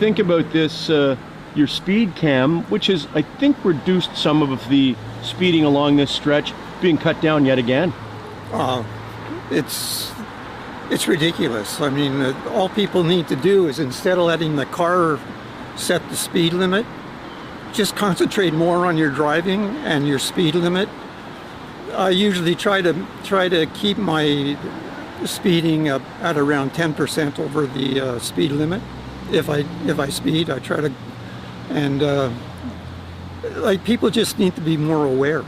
think about this, your speed cam, which has, I think, reduced some of the speeding along this stretch, being cut down yet again? It's ridiculous. I mean, all people need to do is, instead of letting the car set the speed limit, just concentrate more on your driving and your speed limit. I usually try to keep my speeding up at around 10% over the speed limit. If I speed, I try to, and like, people just need to be more aware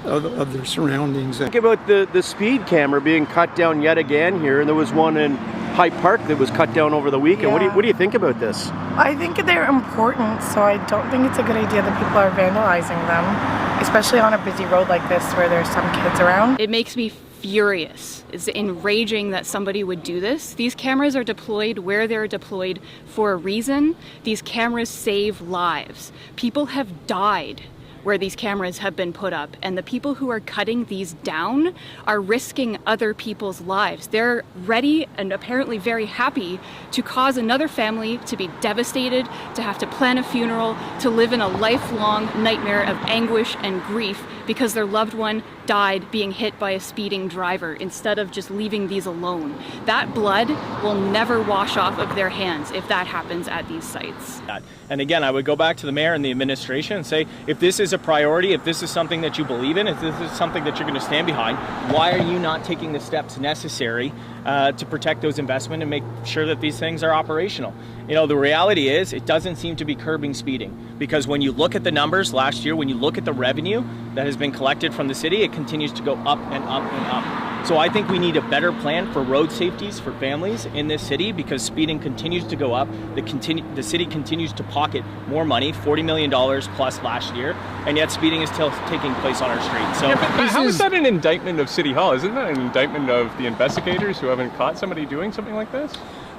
of their surroundings. Think about the speed camera being cut down yet again here, and there was one in Hyde Park that was cut down over the weekend. Yeah. What do you think about this? I think they're important, so I don't think it's a good idea that people are vandalizing them, especially on a busy road like this where there's some kids around. It makes me furious. It's enraging that somebody would do this. These cameras are deployed where they're deployed for a reason. These cameras save lives. People have died where these cameras have been put up, and the people who are cutting these down are risking other people's lives. They're ready and apparently very happy to cause another family to be devastated, to have to plan a funeral, to live in a lifelong nightmare of anguish and grief because their loved one died being hit by a speeding driver, instead of just leaving these alone. That blood will never wash off of their hands if that happens at these sites. And again, I would go back to the mayor and the administration and say, if this is a priority, if this is something that you believe in, if this is something that you're going to stand behind, why are you not taking the steps necessary to protect those investments and make sure that these things are operational? You know, the reality is it doesn't seem to be curbing speeding, because when you look at the numbers last year, when you look at the revenue that has been collected from the city, it continues to go up and up and up. So I think we need a better plan for road safeties for families in this city, because speeding continues to go up. The city continues to pocket more money, $40 million plus last year, and yet speeding is still taking place on our streets. So how is that an indictment of City Hall? Isn't that an indictment of the investigators who haven't caught somebody doing something like this?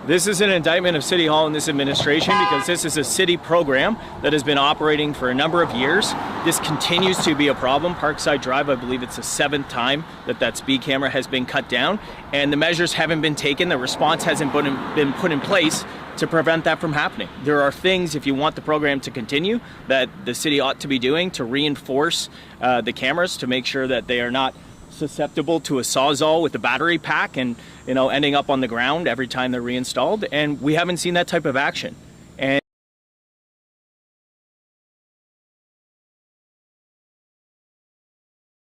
This is an indictment of City Hall and this administration, because this is a city program that has been operating for a number of years. This continues to be a problem. Parkside Drive, I believe it's the 7th time that speed camera has been cut down, and the measures haven't been taken. The response hasn't been put in place to prevent that from happening. There are things, if you want the program to continue, that the city ought to be doing to reinforce the cameras, to make sure that they are not susceptible to a sawzall with the battery pack and, you know, ending up on the ground every time they're reinstalled. And we haven't seen that type of action.